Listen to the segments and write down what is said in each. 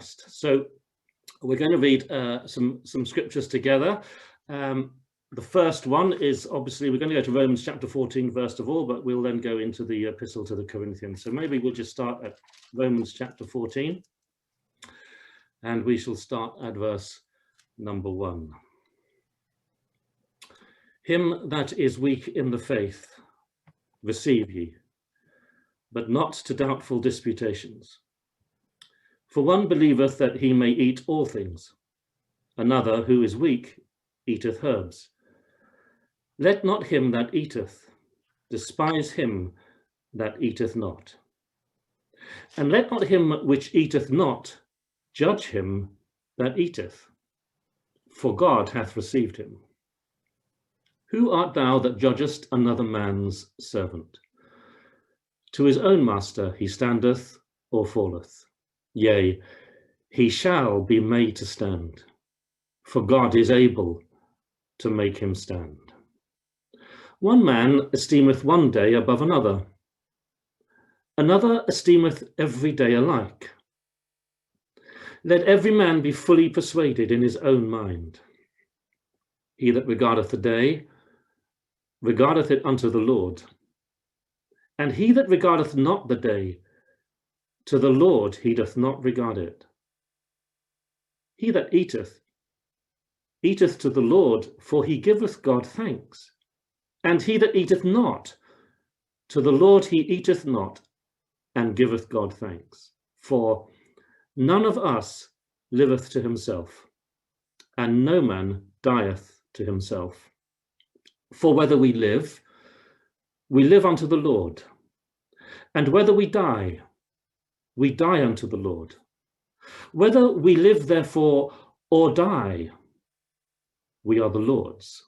So we're going to read some scriptures together. The first one is, obviously, we're going to go to Romans chapter 14 first of all, but we'll then go into the epistle to the Corinthians. So maybe we'll just start at Romans chapter 14, and we shall start at verse number 1. Him that is weak in the faith, receive ye, but not to doubtful disputations. For one believeth that he may eat all things, another who is weak eateth herbs. Let not him that eateth despise him that eateth not. And let not him which eateth not judge him that eateth, for God hath received him. Who art thou that judgest another man's servant? To his own master he standeth or falleth. Yea, he shall be made to stand, for God is able to make him stand. One man esteemeth one day above another, another esteemeth every day alike. Let every man be fully persuaded in his own mind. He that regardeth the day, regardeth it unto the Lord, and he that regardeth not the day, to the Lord he doth not regard it. He that eateth, eateth to the Lord, for he giveth God thanks. And he that eateth not, to the Lord he eateth not, and giveth God thanks. For none of us liveth to himself, and no man dieth to himself. For whether we live unto the Lord, and whether we die unto the Lord. Whether we live therefore or die, we are the Lord's.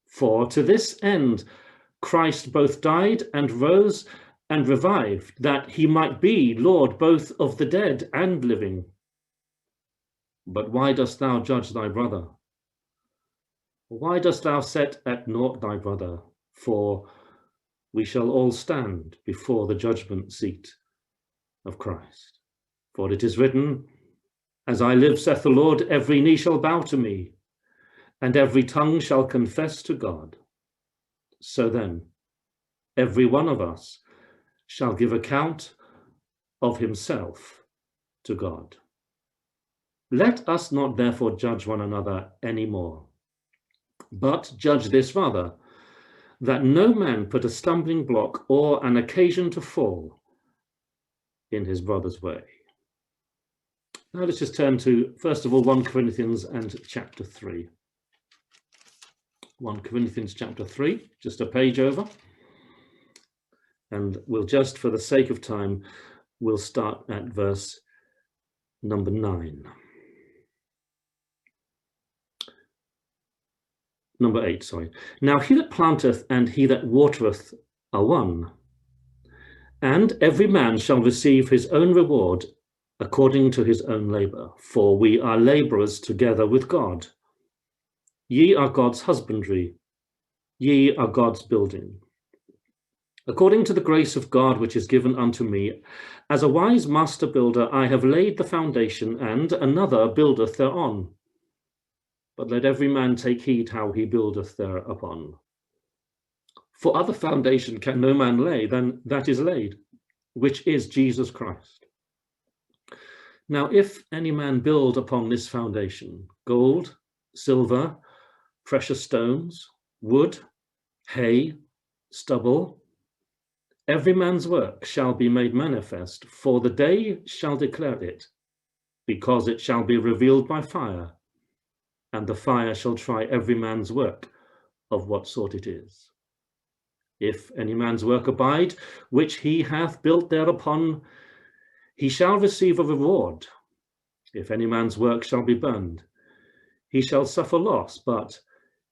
For to this end Christ both died and rose and revived, that he might be Lord both of the dead and living. But why dost thou judge thy brother? Why dost thou set at naught thy brother? For we shall all stand before the judgment seat of Christ. For it is written, As I live, saith the Lord, every knee shall bow to me, and every tongue shall confess to God. So then, every one of us shall give account of himself to God. Let us not therefore judge one another any more, but judge this rather, that no man put a stumbling block or an occasion to fall in his brother's way. Now let's just turn to, first of all, 1 Corinthians and chapter 3. 1 Corinthians chapter 3, just a page over. And we'll just, for the sake of time, we'll start at verse number 9. Number 8, sorry. Now he that planteth and he that watereth are one, and every man shall receive his own reward according to his own labour. For we are labourers together with God. Ye are God's husbandry, ye are God's building. According to the grace of God which is given unto me, as a wise master builder, I have laid the foundation, and another buildeth thereon. But let every man take heed how he buildeth thereupon. For other foundation can no man lay than that is laid, which is Jesus Christ. Now if any man build upon this foundation, gold, silver, precious stones, wood, hay, stubble, every man's work shall be made manifest, for the day shall declare it, because it shall be revealed by fire, and the fire shall try every man's work of what sort it is. If any man's work abide, which he hath built thereupon, he shall receive a reward. If any man's work shall be burned, he shall suffer loss, but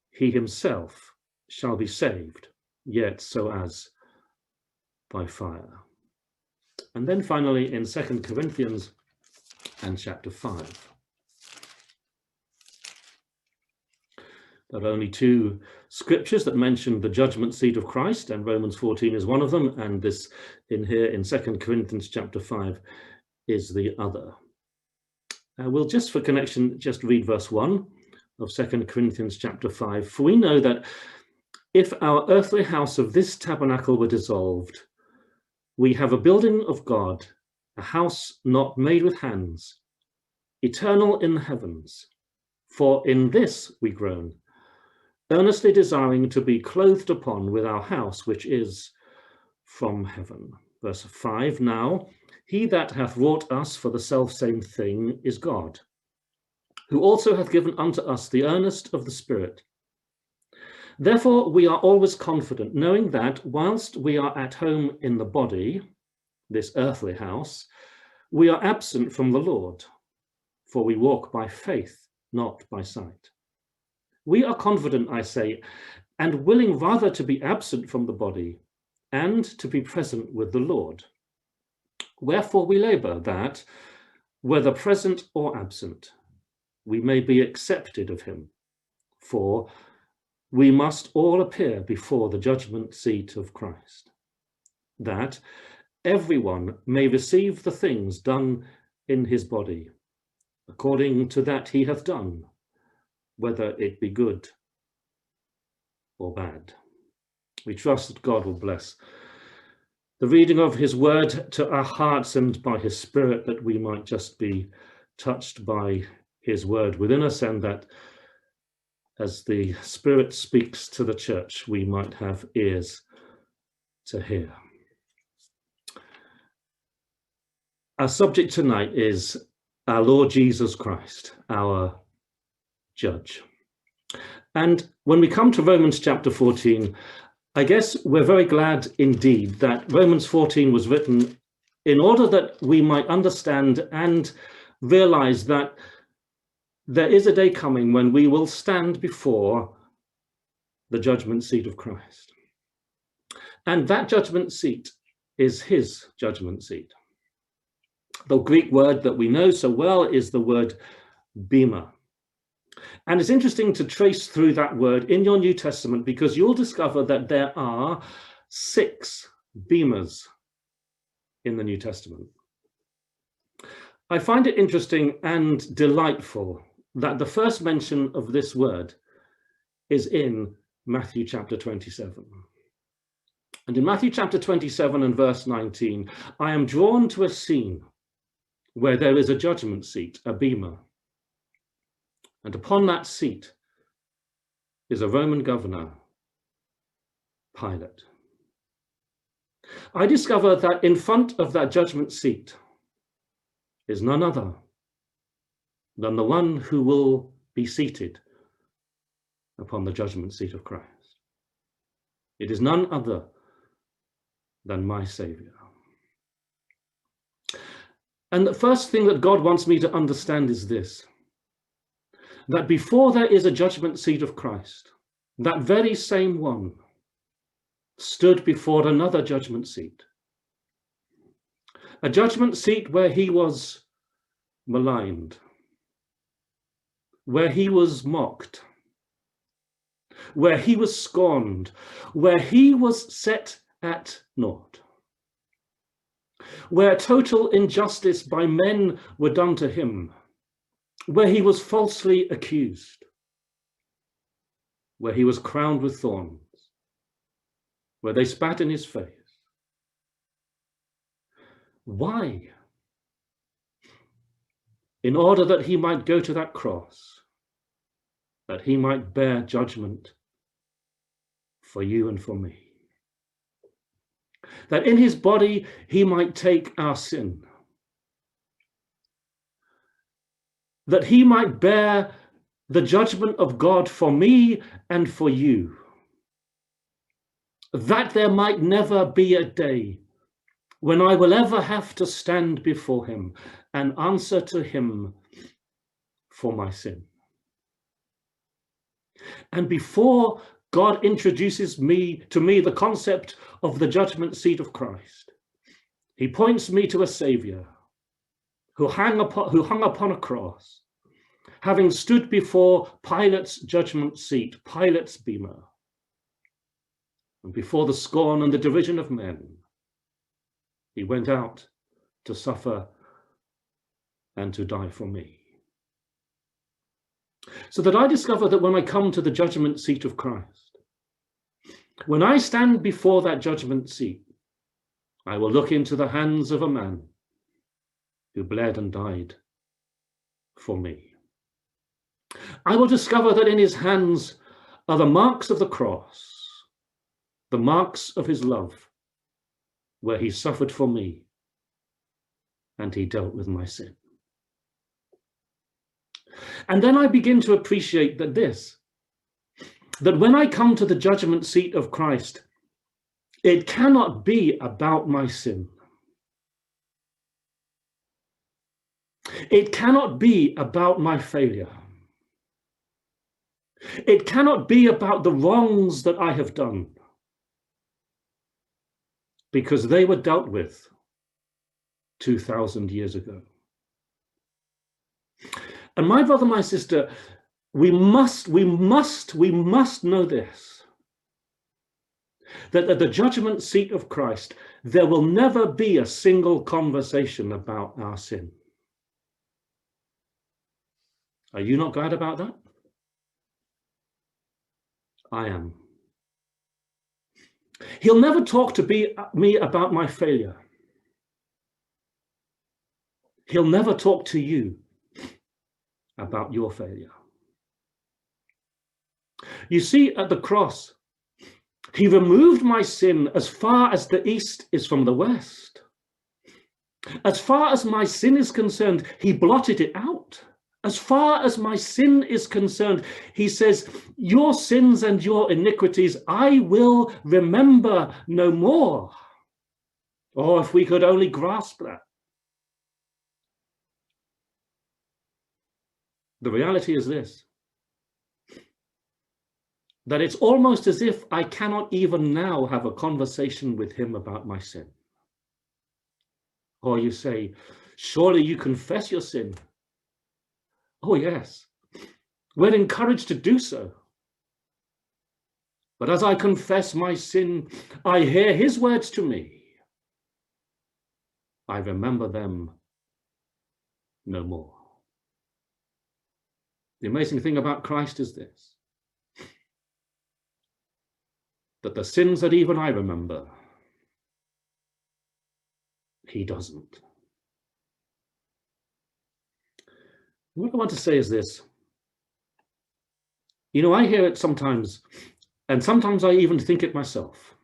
he himself shall be saved, yet so as by fire. And then finally in 2 Corinthians and chapter 5. There are only two scriptures that mention the judgment seat of Christ, and Romans 14 is one of them, and this in here in 2 Corinthians chapter 5 is the other. We'll just for connection, just read verse 1 of 2 Corinthians chapter 5. For we know that if our earthly house of this tabernacle were dissolved, we have a building of God, a house not made with hands, eternal in the heavens. For in this we groan, earnestly desiring to be clothed upon with our house, which is from heaven. Verse 5, now, he that hath wrought us for the selfsame thing is God, who also hath given unto us the earnest of the Spirit. Therefore we are always confident, knowing that whilst we are at home in the body, this earthly house, we are absent from the Lord, for we walk by faith, not by sight. We are confident, I say, and willing rather to be absent from the body and to be present with the Lord. Wherefore we labour that, whether present or absent, we may be accepted of him. For we must all appear before the judgment seat of Christ, that everyone may receive the things done in his body, according to that he hath done, whether it be good or bad. We trust that God will bless the reading of his word to our hearts and by his Spirit, that we might just be touched by his word within us, and that as the Spirit speaks to the church, we might have ears to hear. Our subject tonight is our Lord Jesus Christ, our judge. And when we come to Romans chapter 14, I guess we're very glad indeed that Romans 14 was written in order that we might understand and realize that there is a day coming when we will stand before the judgment seat of Christ. And that judgment seat is his judgment seat. The Greek word that we know so well is the word bema. And it's interesting to trace through that word in your New Testament, because you'll discover that there are 6 bemas in the New Testament. I find it interesting and delightful that the first mention of this word is in Matthew chapter 27. And in Matthew chapter 27 and verse 19, I am drawn to a scene where there is a judgment seat, a bema. And upon that seat is a Roman governor, Pilate. I discover that in front of that judgment seat is none other than the one who will be seated upon the judgment seat of Christ. It is none other than my Saviour. And the first thing that God wants me to understand is this: that before there is a judgment seat of Christ, that very same one stood before another judgment seat. A judgment seat where he was maligned, where he was mocked, where he was scorned, where he was set at naught, where total injustice by men were done to him, where he was falsely accused, where he was crowned with thorns, where they spat in his face. Why? In order that he might go to that cross, that he might bear judgment for you and for me. That in his body he might take our sin. That he might bear the judgment of God for me and for you. That there might never be a day when I will ever have to stand before him and answer to him for my sin. And before God introduces to me the concept of the judgment seat of Christ, he points me to a Saviour who hung upon a cross, having stood before Pilate's judgment seat, Pilate's bema, and before the scorn and the derision of men, he went out to suffer and to die for me. So that I discover that when I come to the judgment seat of Christ, when I stand before that judgment seat, I will look into the hands of a man who bled and died for me. I will discover that in his hands are the marks of the cross, the marks of his love, where he suffered for me and he dealt with my sin. And then I begin to appreciate that when I come to the judgment seat of Christ, it cannot be about my sin. It cannot be about my failure. It cannot be about the wrongs that I have done, because they were dealt with 2,000 years ago. And my brother, my sister, we must know this, that at the judgment seat of Christ, there will never be a single conversation about our sin. Are you not glad about that? I am. He'll never talk to me about my failure. He'll never talk to you about your failure. You see, at the cross, he removed my sin as far as the east is from the west. As far as my sin is concerned, he blotted it out. As far as my sin is concerned, he says, your sins and your iniquities I will remember no more. Oh, if we could only grasp that. The reality is this, that it's almost as if I cannot even now have a conversation with him about my sin. Or you say, surely you confess your sin. Oh yes, we're encouraged to do so. But as I confess my sin, I hear his words to me. I remember them no more. The amazing thing about Christ is this, that the sins that even I remember, he doesn't. What I want to say is this. You know, I hear it sometimes, and sometimes I even think it myself,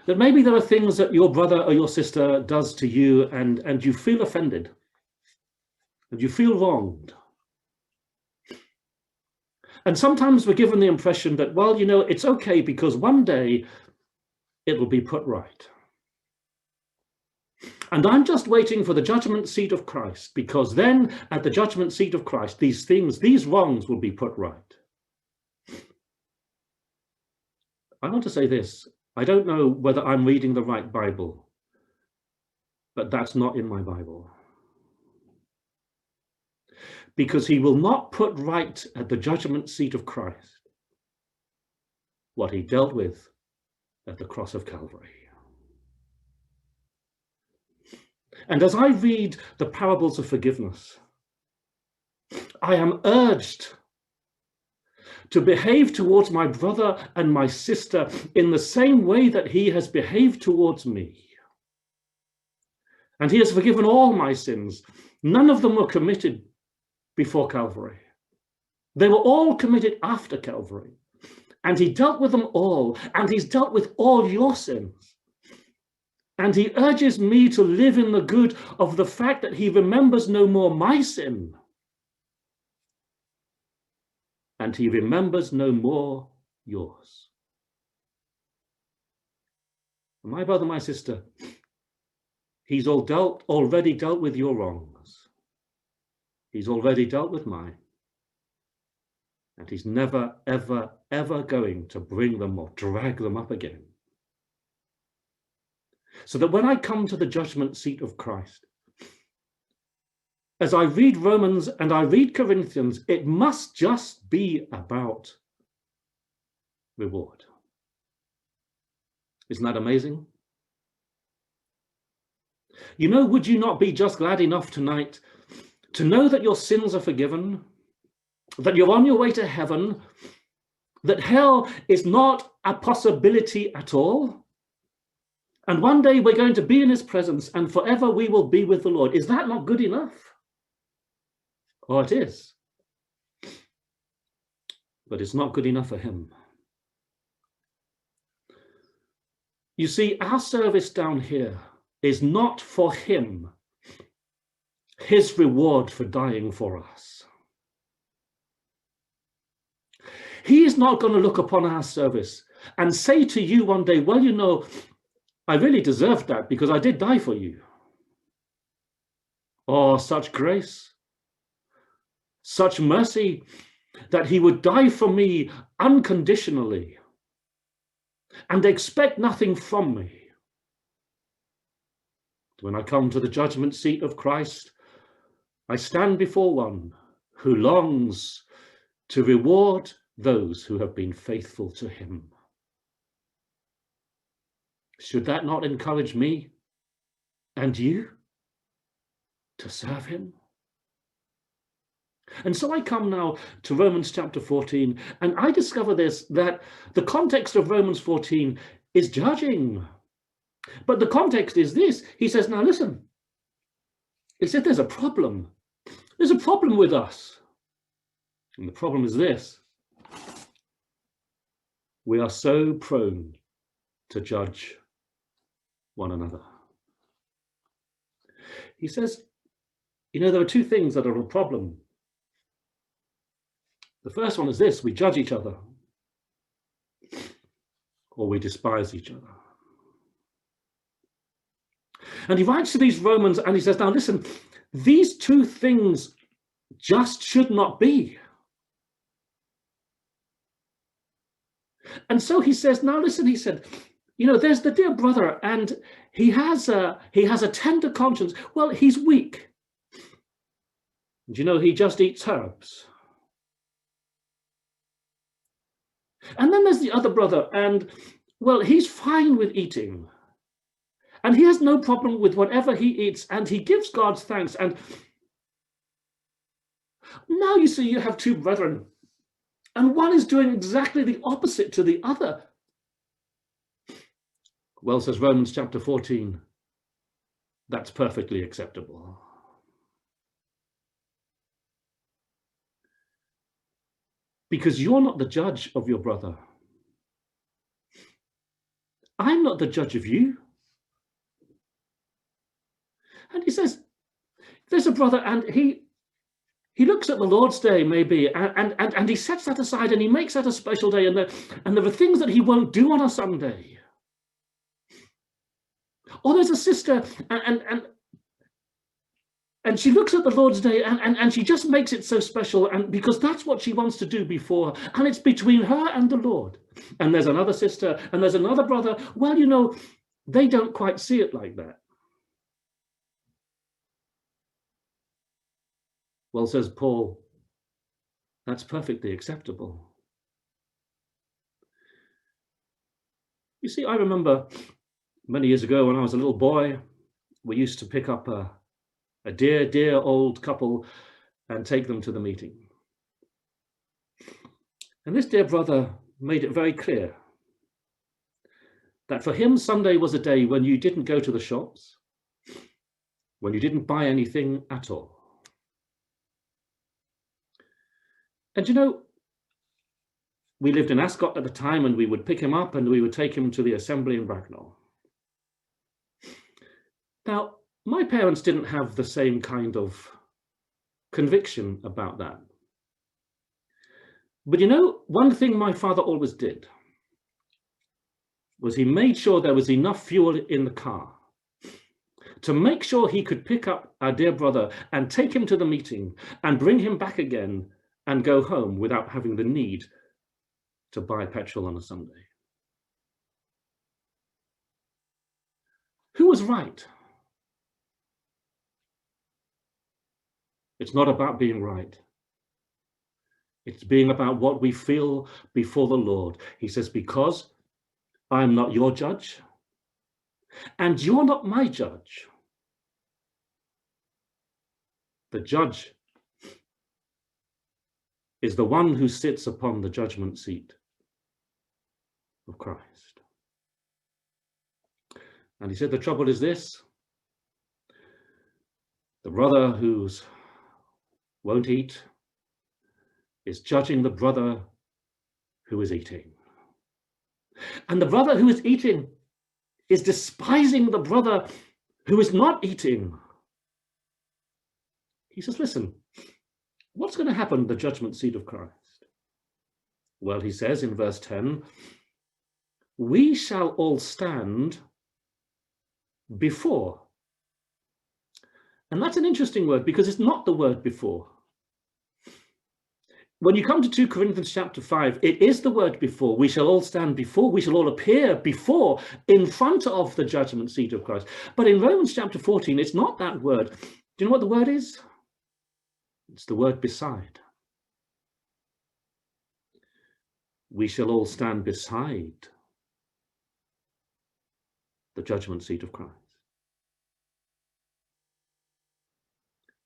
that maybe there are things that your brother or your sister does to you and you feel offended, and you feel wronged. And sometimes we're given the impression that, well, you know, it's okay because one day it will be put right. And I'm just waiting for the judgment seat of Christ, because then at the judgment seat of Christ, these wrongs will be put right. I want to say this. I don't know whether I'm reading the right Bible, but that's not in my Bible. Because he will not put right at the judgment seat of Christ what he dealt with at the cross of Calvary. And as I read the parables of forgiveness, I am urged to behave towards my brother and my sister in the same way that he has behaved towards me. And he has forgiven all my sins. None of them were committed before Calvary. They were all committed after Calvary. And he dealt with them all, and he's dealt with all your sins. And he urges me to live in the good of the fact that he remembers no more my sin. And he remembers no more yours. My brother, my sister, he's already dealt with your wrongs. He's already dealt with mine. And he's never, ever, ever going to bring them or drag them up again. So that when I come to the judgment seat of Christ, as I read Romans and I read Corinthians, it must just be about reward. Isn't that amazing? You know, would you not be just glad enough tonight to know that your sins are forgiven? that you're on your way to heaven, that hell is not a possibility at all, and one day we're going to be in his presence and forever we will be with the Lord. Is that not good enough? Oh, it is. But it's not good enough for him. You see, our service down here is not for him, his reward for dying for us. He is not going to look upon our service and say to you one day, well, you know, I really deserved that because I did die for you. Oh, such grace, such mercy, that he would die for me unconditionally and expect nothing from me. When I come to the judgment seat of Christ, I stand before one who longs to reward those who have been faithful to him. Should that not encourage me and you to serve him? And so I come now to Romans chapter 14, and I discover this, that the context of Romans 14 is judging. But the context is this. He says, now listen, he said there's a problem. There's a problem with us. And the problem is this. We are so prone to judge one another. He says, you know, there are two things that are a problem. The first one is this: we judge each other, or we despise each other. And he writes to these Romans and he says, now listen, these two things just should not be. And so he says, now listen, he said, you know, there's the dear brother and he has a tender conscience. Well, he's weak. And you know, he just eats herbs. And then there's the other brother, and well, he's fine with eating. And he has no problem with whatever he eats, and he gives God thanks. And now you see you have two brethren, and one is doing exactly the opposite to the other. Well, says Romans chapter 14, that's perfectly acceptable. Because you're not the judge of your brother. I'm not the judge of you. And he says, there's a brother, and he looks at the Lord's Day maybe, and he sets that aside, and he makes that a special day, and there are things that he won't do on a Sunday. Or there's a sister, and she looks at the Lord's Day and she just makes it so special, and because that's what she wants to do before, and it's between her and the Lord. And there's another sister and there's another brother. Well, you know, they don't quite see it like that. Well, says Paul, that's perfectly acceptable. You see, I remember many years ago when I was a little boy, we used to pick up a dear, dear old couple and take them to the meeting. And this dear brother made it very clear that for him, Sunday was a day when you didn't go to the shops, when you didn't buy anything at all. And you know, we lived in Ascot at the time, and we would pick him up and we would take him to the assembly in Bracknell. Now, my parents didn't have the same kind of conviction about that. But you know, one thing my father always did was he made sure there was enough fuel in the car to make sure he could pick up our dear brother and take him to the meeting and bring him back again and go home without having the need to buy petrol on a Sunday. Who was right? It's not about being right. It's being about what we feel before the Lord. He says, because I'm not your judge, and you're not my judge. The judge is the one who sits upon the judgment seat of Christ. And he said, the trouble is this: the brother who won't eat is judging the brother who is eating. And the brother who is eating is despising the brother who is not eating. He says, listen, what's going to happen at the judgment seat of Christ? Well, he says in verse 10, we shall all stand before. And that's an interesting word, because it's not the word before. When you come to 2 Corinthians chapter 5, it is the word before. We shall all stand before, we shall all appear before, in front of the judgment seat of Christ. But in Romans chapter 14, it's not that word. Do you know what the word is? It's the word beside. We shall all stand beside the judgment seat of Christ.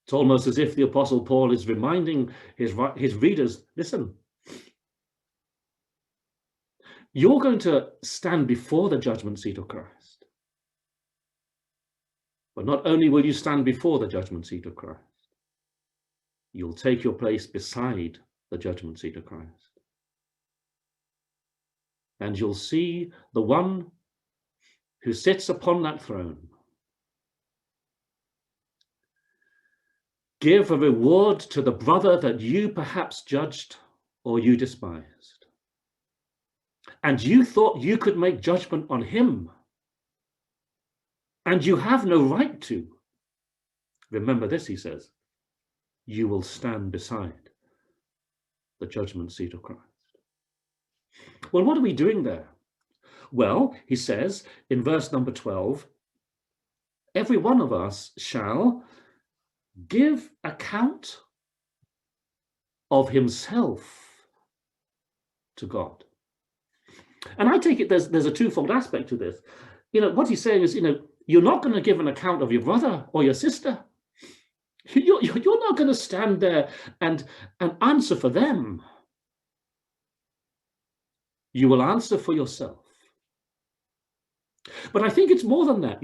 It's almost as if the Apostle Paul is reminding his readers, listen, you're going to stand before the judgment seat of Christ. But not only will you stand before the judgment seat of Christ, you'll take your place beside the judgment seat of Christ. And you'll see the one who sits upon that throne give a reward to the brother that you perhaps judged or you despised. And you thought you could make judgment on him. And you have no right to. Remember this, he says, you will stand beside the judgment seat of Christ. Well, what are we doing there? Well, he says in verse number 12, every one of us shall give account of himself to God. And I take it there's a twofold aspect to this. What he's saying is, you're not going to give an account of your brother or your sister. You're not going to stand there and answer for them. You will answer for yourself. But I think it's more than that,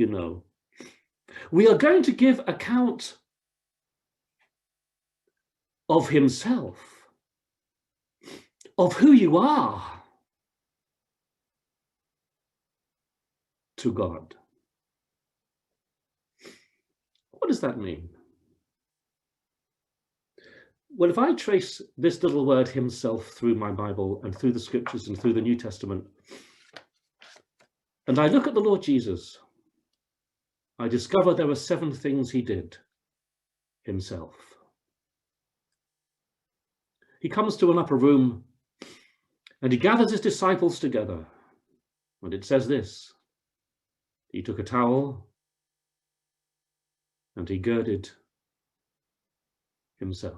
We are going to give account of himself, of who you are, to God. What does that mean? Well, if I trace this little word himself through my Bible and through the scriptures and through the New Testament, and I look at the Lord Jesus, I discover there are 7 things he did himself. He comes to an upper room and he gathers his disciples together. And it says this: he took a towel and he girded himself.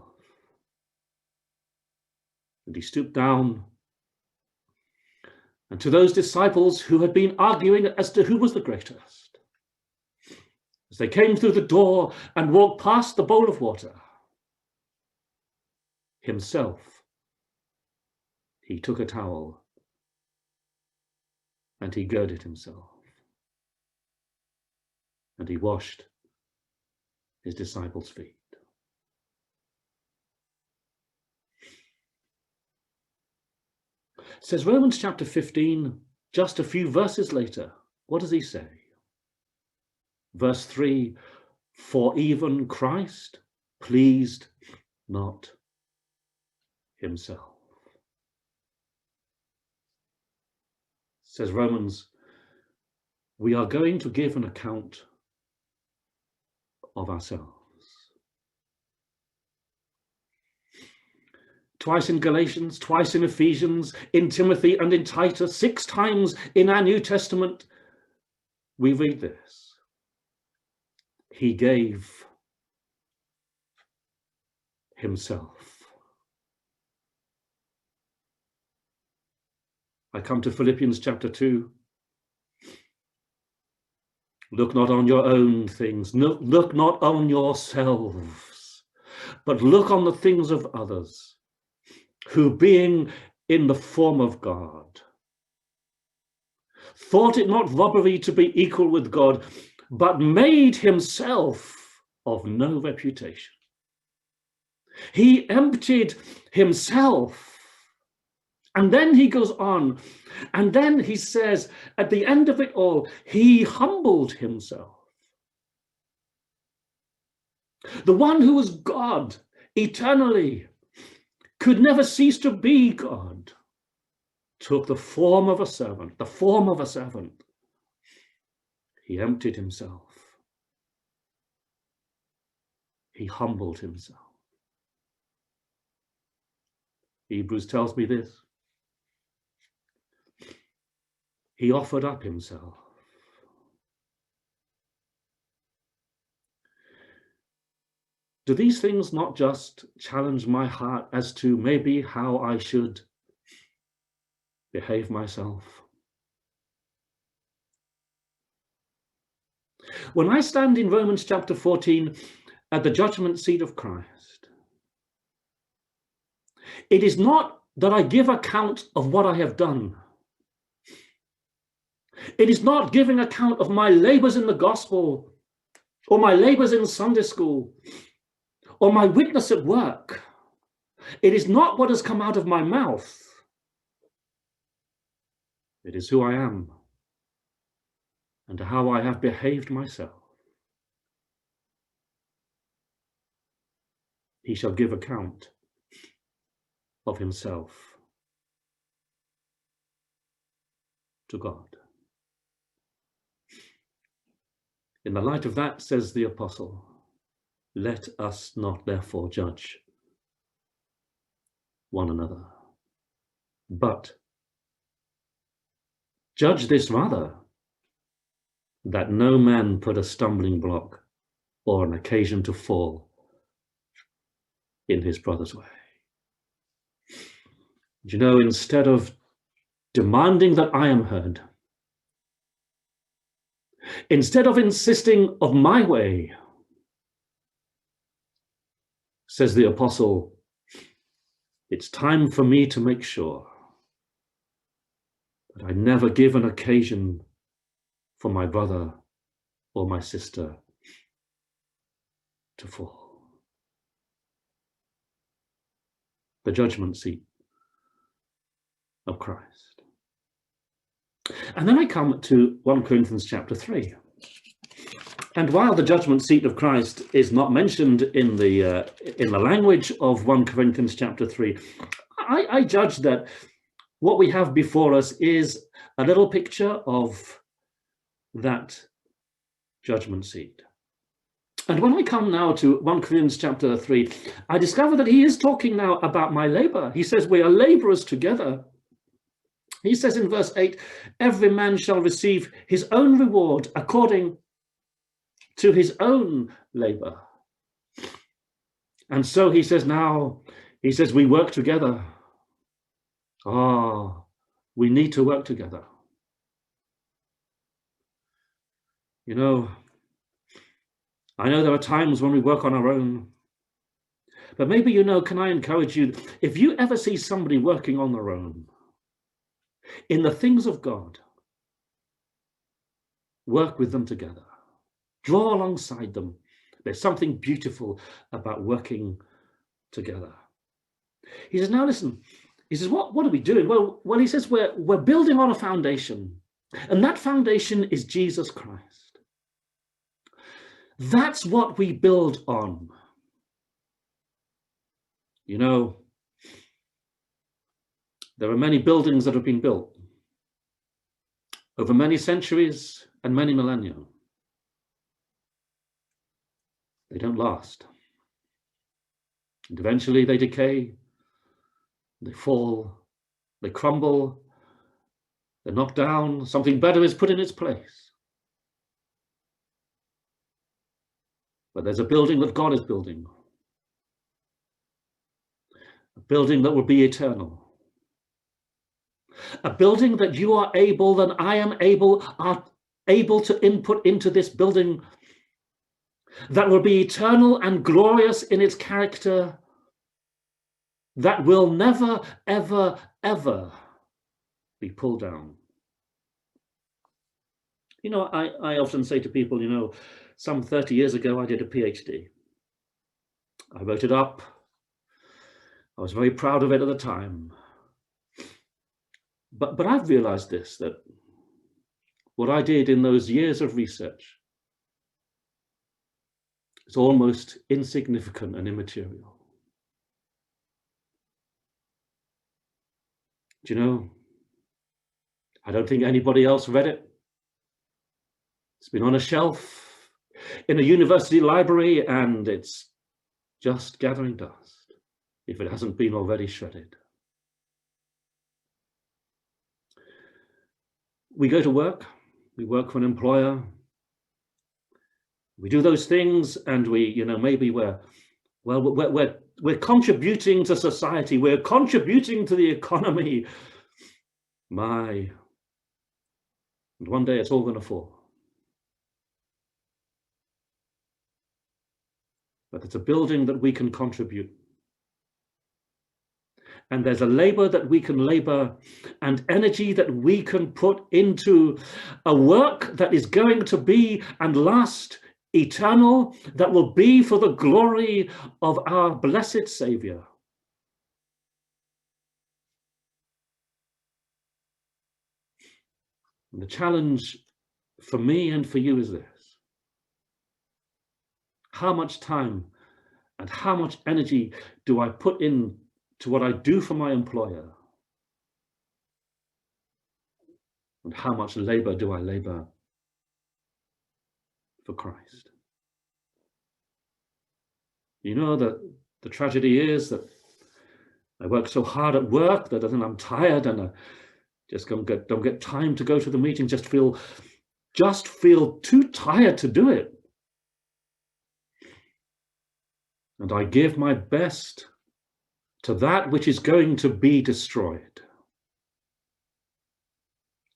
And he stooped down, and to those disciples who had been arguing as to who was the greatest, as they came through the door and walked past the bowl of water, himself, he took a towel and he girded himself, and he washed his disciples' feet. Says Romans chapter 15, just a few verses later, what does he say? Verse 3, for even Christ pleased not himself. Says Romans, we are going to give an account of ourselves. Twice in Galatians, twice in Ephesians, in Timothy and in Titus, 6 times in our New Testament, we read this. He gave himself. I come to Philippians chapter 2. Look not on your own things, look not on yourselves, but look on the things of others. who being in the form of God, thought it not robbery to be equal with God, but made himself of no reputation. He emptied himself. And then he goes on, and then he says, at the end of it all, he humbled himself. The one who was God eternally, could never cease to be God, took the form of a servant, He emptied himself. He humbled himself. Hebrews tells me this. He offered up himself. Do these things not just challenge my heart as to maybe how I should behave myself? When I stand in Romans chapter 14 at the judgment seat of Christ, it is not that I give account of what I have done. It is not giving account of my labors in the gospel, or my labors in Sunday school, or my witness at work. It is not what has come out of my mouth. It is who I am and how I have behaved myself. He shall give account of himself to God. In the light of that, says the apostle, let us not therefore judge one another, but judge this rather, that no man put a stumbling block or an occasion to fall in his brother's way. Do you know, instead of demanding that I am heard, instead of insisting of my way, says the apostle, it's time for me to make sure that I never give an occasion for my brother or my sister to fall. The judgment seat of Christ. And then I come to 1 Corinthians chapter 3. And while the judgment seat of Christ is not mentioned in the language of 1 Corinthians chapter 3, I judge that what we have before us is a little picture of that judgment seat. And when I come now to 1 Corinthians chapter 3, I discover that he is talking now about my labor. He says we are laborers together. He says in verse 8, every man shall receive his own reward according to his own labor. And so he says now, he says we work together. We need to work together. You know, I know there are times when we work on our own, but maybe, you know, can I encourage you, if you ever see somebody working on their own in the things of God, work with them together. Draw alongside them. There's something beautiful about working together. He says, now listen, he says, what are we doing? Well, he says, we're building on a foundation, and that foundation is Jesus Christ. That's what we build on. You know, there are many buildings that have been built over many centuries and many millennia. They don't last. And eventually they decay, they fall, they crumble, they're knocked down, something better is put in its place. But there's a building that God is building, a building that will be eternal, a building that you are able, that I am able, are able to input into this building, that will be eternal and glorious in its character, that will never, ever, ever be pulled down. You know, I often say to people, you know, some 30 years ago, I did a PhD. I wrote it up. I was very proud of it at the time. But I've realized this, that what I did in those years of research is almost insignificant and immaterial. Do you know, I don't think anybody else read it. It's been on a shelf in a university library, and it's just gathering dust, if it hasn't been already shredded. We go to work, we work for an employer, we do those things, and we, you know, maybe we're contributing to society, we're contributing to the economy. And one day it's all going to fall. But it's a building that we can contribute. And there's a labor that we can labor and energy that we can put into a work that is going to be and last eternal, that will be for the glory of our blessed Savior. And the challenge for me and for you is this: how much time and how much energy do I put in to what I do for my employer? And how much labor do I labor for Christ? You know, that the tragedy is that I work so hard at work that I'm tired, and I just don't get time to go to the meeting, just feel too tired to do it. And I give my best to that which is going to be destroyed,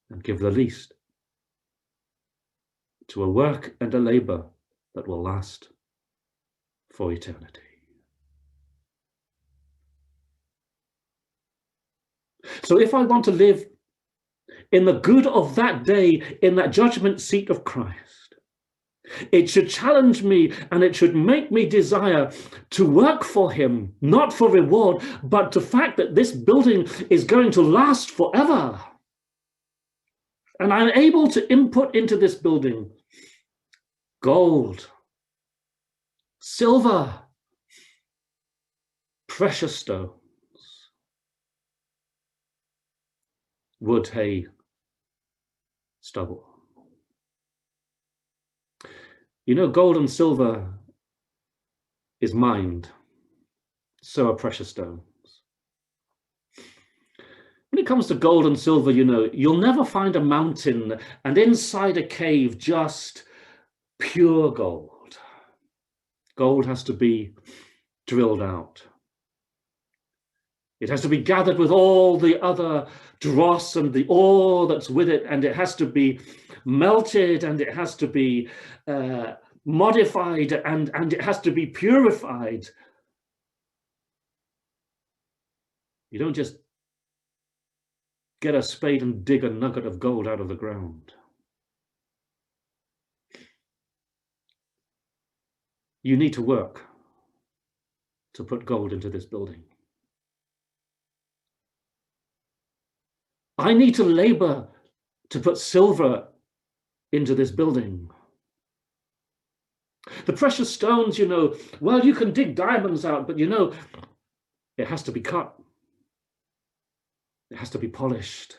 and give the least to a work and a labor that will last for eternity. So if I want to live in the good of that day, in that judgment seat of Christ, it should challenge me, and it should make me desire to work for him, not for reward, but the fact that this building is going to last forever. And I'm able to input into this building gold, silver, precious stones, wood, hay, stubble. You know, gold and silver is mined, so are precious stones. When it comes to gold and silver, you know, you'll never find a mountain and inside a cave just pure gold. Gold has to be drilled out. It has to be gathered with all the other dross and the ore that's with it, and it has to be melted, and it has to be modified, and it has to be purified. You don't just get a spade and dig a nugget of gold out of the ground. You need to work to put gold into this building. I need to labor to put silver into this building. The precious stones, you know, well, you can dig diamonds out, but you know, it has to be cut. It has to be polished.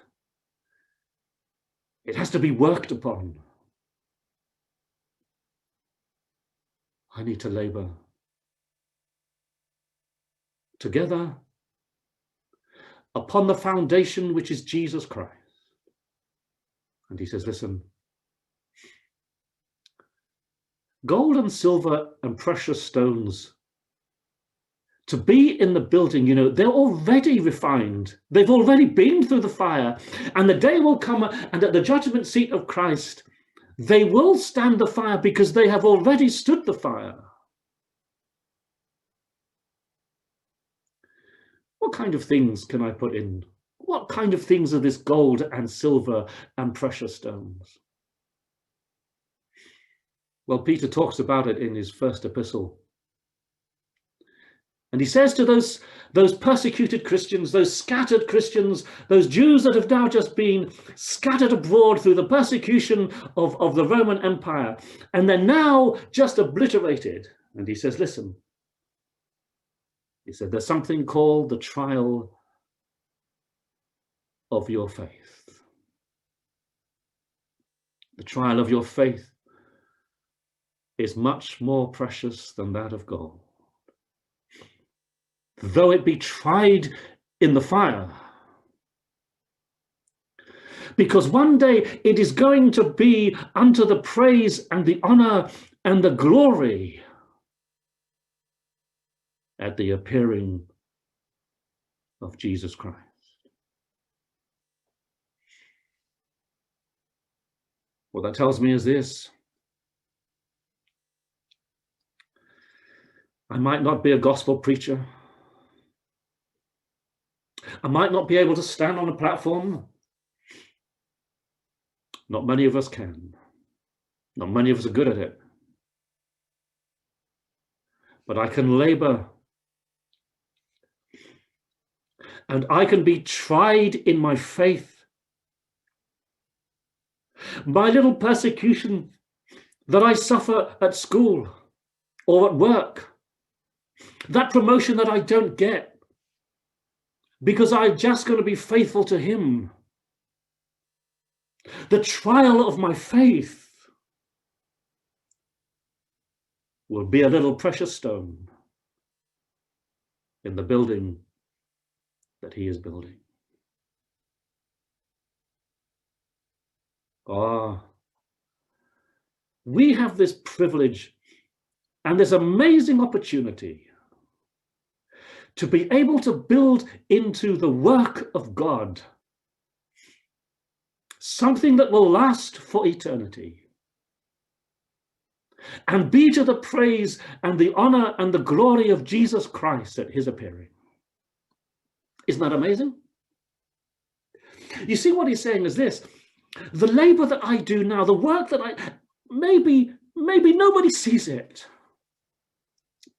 It has to be worked upon. I need to labor together upon the foundation which is Jesus Christ. And he says, listen, gold and silver and precious stones, to be in the building, you know, they're already refined. They've already been through the fire. And the day will come, and at the judgment seat of Christ, they will stand the fire because they have already stood the fire. What kind of things can I put in? What kind of things are this gold and silver and precious stones? Well, Peter talks about it in his first epistle. And he says to those persecuted Christians, those scattered Christians, those Jews that have now just been scattered abroad through the persecution of the Roman Empire, and they're now just obliterated. And he says, listen, he said, there's something called the trial of your faith. The trial of your faith is much more precious than that of gold. Though it be tried in the fire. Because one day it is going to be unto the praise and the honor and the glory at the appearing of Jesus Christ. What that tells me is this. I might not be a gospel preacher. I might not be able to stand on a platform. Not many of us can. Not many of us are good at it. But I can labor. And I can be tried in my faith. My little persecution that I suffer at school or at work, that promotion that I don't get, because I'm just going to be faithful to him. The trial of my faith will be a little precious stone in the building that he is building. We have this privilege and this amazing opportunity to be able to build into the work of God something that will last for eternity and be to the praise and the honor and the glory of Jesus Christ at his appearing. Isn't that amazing? You see, what he's saying is this: the labor that I do now, the work that maybe nobody sees it.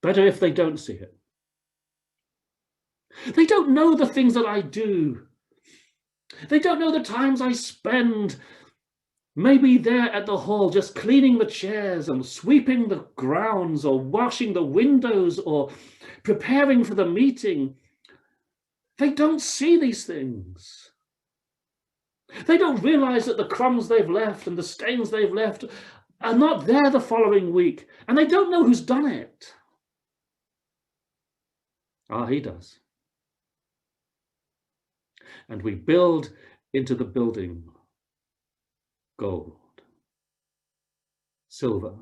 Better if they don't see it. They don't know the things that I do. They don't know the times I spend maybe there at the hall just cleaning the chairs and sweeping the grounds or washing the windows or preparing for the meeting. They don't see these things. They don't realize that the crumbs they've left and the stains they've left are not there the following week, and they don't know who's done it. He does. And we build into the building gold, silver,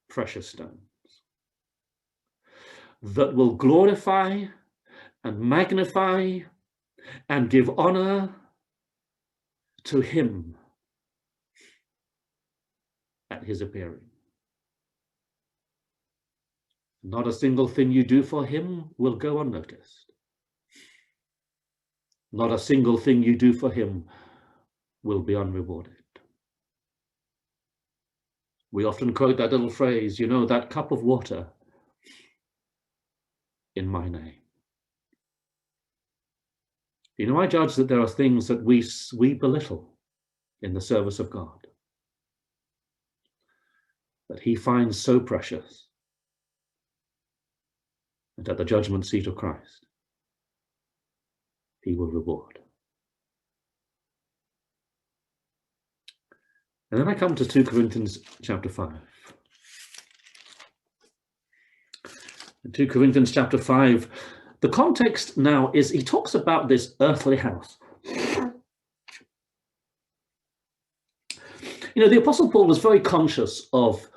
precious stones that will glorify and magnify and give honor to him at his appearing. Not a single thing you do for him will go unnoticed. Not a single thing you do for him will be unrewarded. We often quote that little phrase, you know, that cup of water in my name. You know, I judge that there are things that we belittle in the service of God, that he finds so precious, and at the judgment seat of Christ, he will reward. And then I come to 2 Corinthians chapter 5. In 2 Corinthians chapter 5, the context now is he talks about this earthly house. You know, the Apostle Paul was very conscious of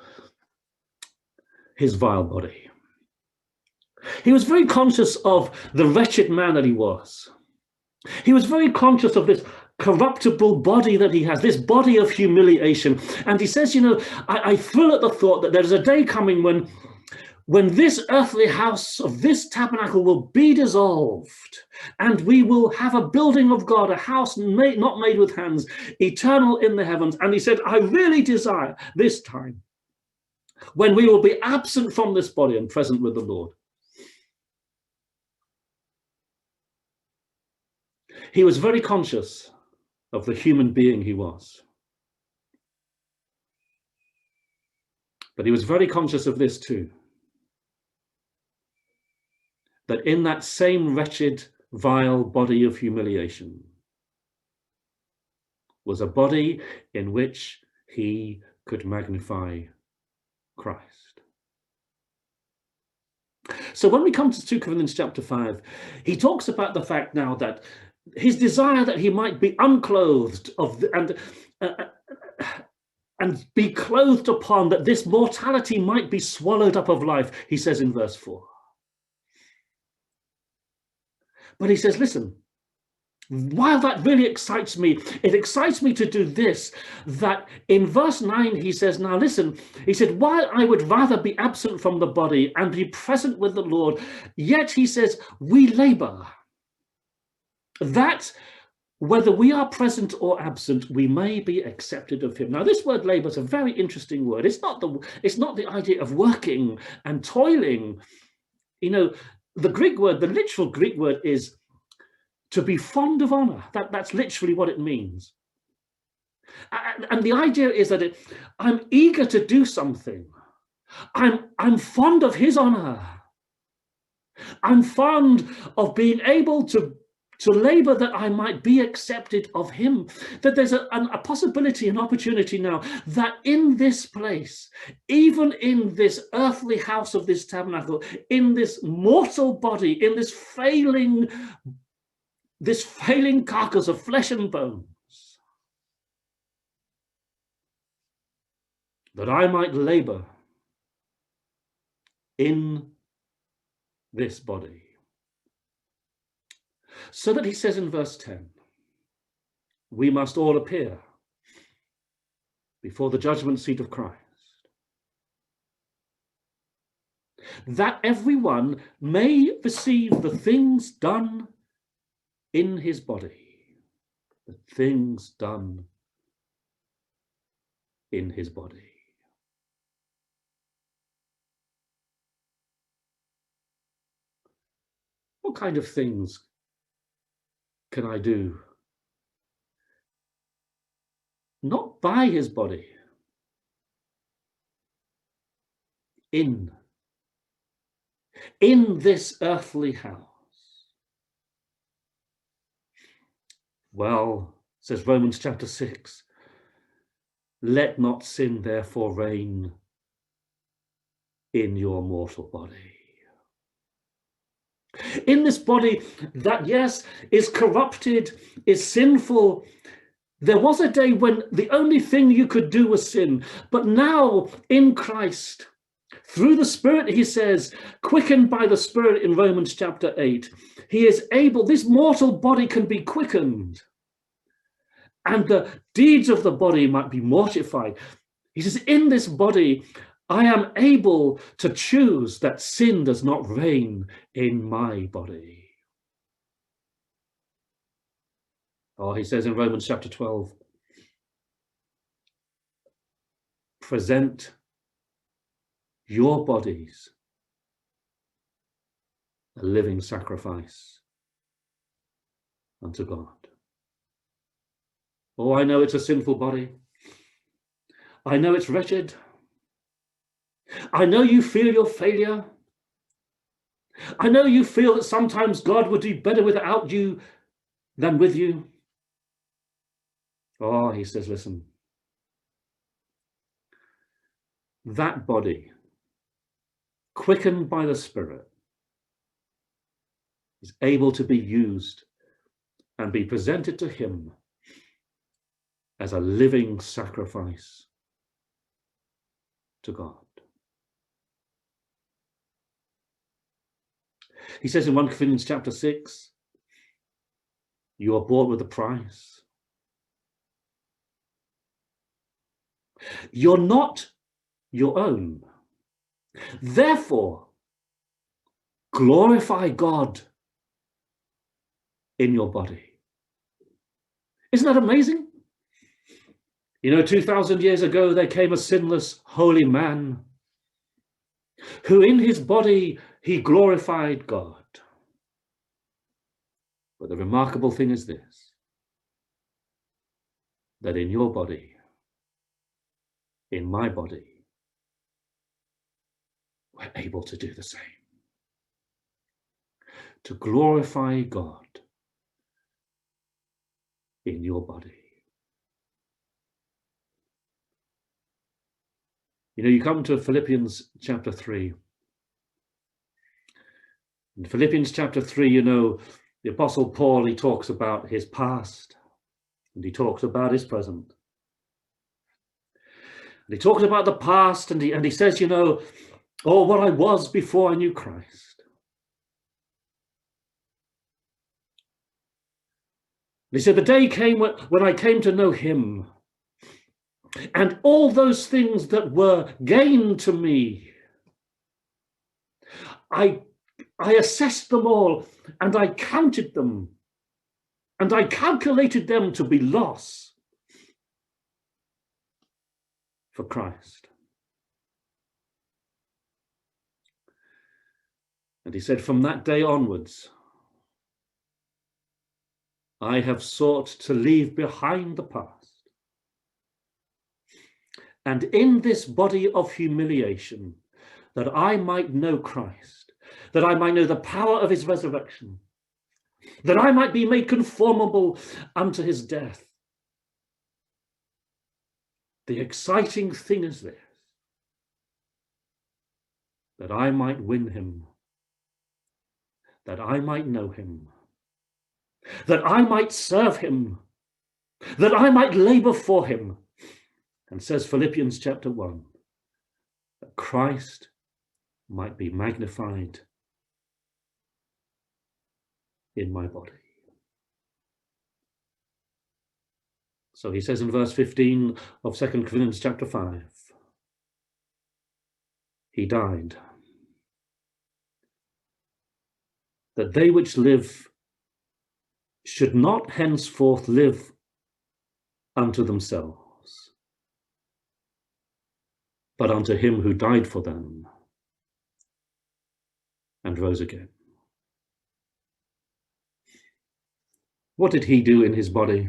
his vile body. He was very conscious of the wretched man that he was. He was very conscious of this corruptible body that he has, this body of humiliation. And he says, you know, I thrill at the thought that there's a day coming when this earthly house of this tabernacle will be dissolved, and we will have a building of God, a house not made with hands, eternal in the heavens. And he said, I really desire this time when we will be absent from this body and present with the Lord. He was very conscious of the human being he was. But he was very conscious of this too, that in that same wretched, vile body of humiliation was a body in which he could magnify Christ. So when we come to 2 Corinthians chapter 5, he talks about the fact now that his desire that he might be unclothed and be clothed upon, that this mortality might be swallowed up of life, he says in verse 4. But he says, listen, while that really excites me, it excites me to do this, that in verse 9, he says, now listen, he said, while I would rather be absent from the body and be present with the Lord, yet he says, we labor, that whether we are present or absent, we may be accepted of him. Now, this word labor is a very interesting word. It's not the idea of working and toiling. You know, the literal Greek word is to be fond of honor. That's literally what it means. And the idea is that I'm eager to do something. I'm fond of his honor. I'm fond of being able to labor that I might be accepted of him. That there's a possibility, an opportunity now, that in this place, even in this earthly house of this tabernacle, in this mortal body, in this failing carcass of flesh and bones, that I might labor in this body. So that he says in verse 10, we must all appear before the judgment seat of Christ, that everyone may receive the things done in his body, the things done in his body. What kind of things can I do? Not by his body, in this earthly house. Well, says Romans chapter 6, let not sin therefore reign in your mortal body. In this body that, yes, is corrupted, is sinful. There was a day when the only thing you could do was sin. But now in Christ, through the Spirit, he says, quickened by the Spirit in Romans chapter 8, he is able, this mortal body can be quickened. And the deeds of the body might be mortified. He says, in this body, I am able to choose that sin does not reign in my body. Oh, he says in Romans chapter 12, present your bodies a living sacrifice unto God. Oh, I know it's a sinful body. I know it's wretched. I know you feel your failure. I know you feel that sometimes God would do better without you than with you. Oh, he says, listen, that body, quickened by the Spirit, is able to be used and be presented to him as a living sacrifice to God. He says in 1 Corinthians chapter 6, you are bought with a price. You're not your own. Therefore, glorify God in your body. Isn't that amazing? You know, 2,000 years ago, there came a sinless, holy man who in his body, he glorified God. But the remarkable thing is this, that in your body, in my body, we're able to do the same. To glorify God in your body. You know, you come to Philippians chapter 3. In Philippians chapter 3, you know, the Apostle Paul, he talks about his past and he talks about his present. And he talks about the past and he says, you know, oh, what I was before I knew Christ. And he said, the day came when I came to know him, and all those things that were gain to me, I assessed them all and I counted them and I calculated them to be loss for Christ. And he said, from that day onwards, I have sought to leave behind the past. And in this body of humiliation, that I might know Christ, that I might know the power of his resurrection, that I might be made conformable unto his death. The exciting thing is this, that I might win him, that I might know him, that I might serve him, that I might labor for him. And says Philippians chapter 1, that Christ might be magnified in my body. So he says in verse 15 of 2 Corinthians chapter 5, he died, that they which live should not henceforth live unto themselves, but unto him who died for them and rose again. What did he do in his body?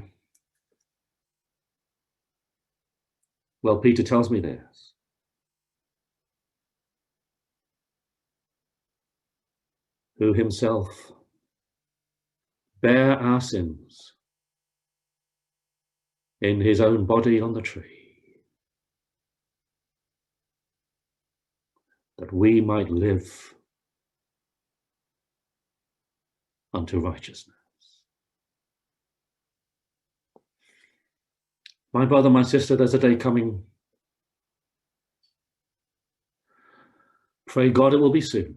Well, Peter tells me this. Who himself bare our sins in his own body on the tree, that we might live unto righteousness. My brother, my sister, there's a day coming. Pray God it will be soon,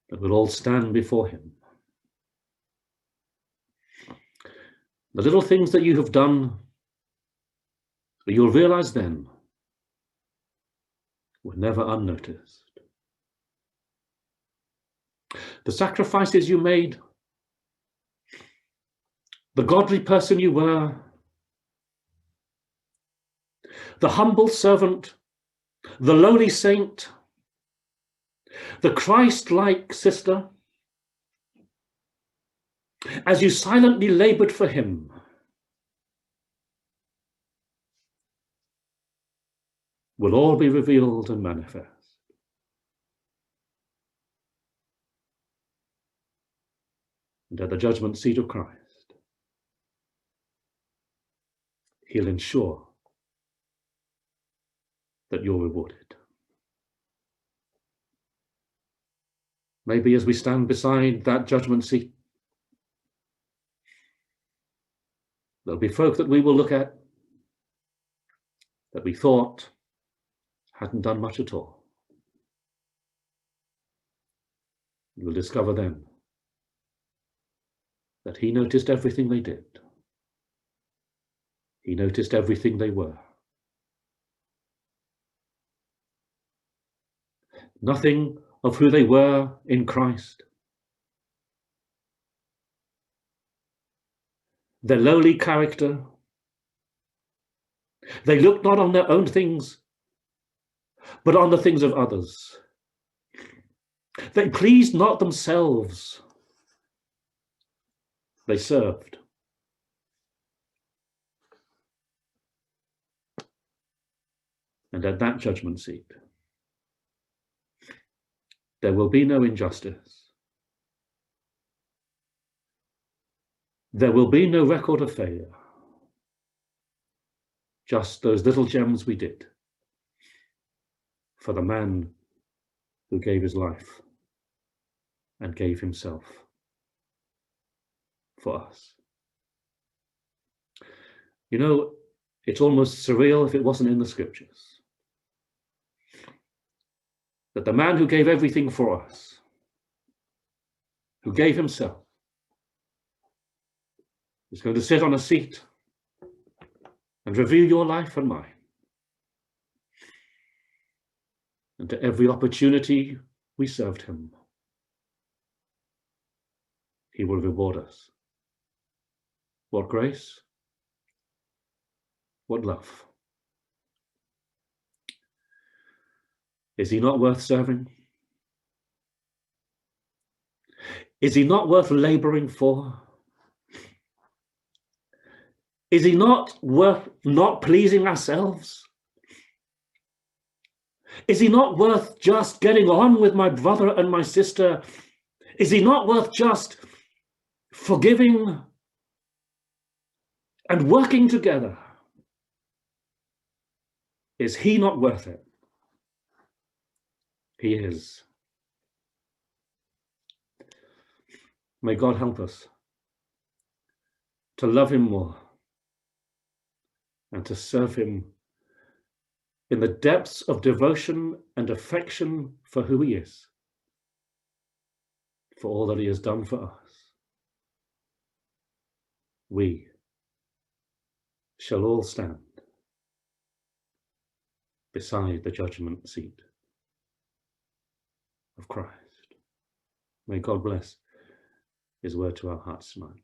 that we'll all stand before him. The little things that you have done, you'll realize then, were never unnoticed. The sacrifices you made, the godly person you were, the humble servant, the lowly saint, the Christ-like sister, as you silently labored for him, will all be revealed and manifest. And at the judgment seat of Christ, he'll ensure that you're rewarded. Maybe as we stand beside that judgment seat, there'll be folk that we will look at that we thought hadn't done much at all. We'll discover then that he noticed everything they did. He noticed everything they were. nothing of who they were in Christ. Their lowly character. They looked not on their own things, but on the things of others. They pleased not themselves. They served. And at that judgment seat, there will be no injustice. There will be no record of failure. Just those little gems we did for the man who gave his life and gave himself for us. You know, it's almost surreal if it wasn't in the scriptures, that the man who gave everything for us, who gave himself, is going to sit on a seat and review your life and mine. And to every opportunity we served him, he will reward us. What grace, what love. Is he not worth serving? Is he not worth laboring for? Is he not worth not pleasing ourselves? Is he not worth just getting on with my brother and my sister? Is he not worth just forgiving and working together? Is he not worth it? He is. May God help us to love him more and to serve him in the depths of devotion and affection for who he is, for all that he has done for us. We shall all stand beside the judgment seat of Christ. May God bless his word to our hearts tonight.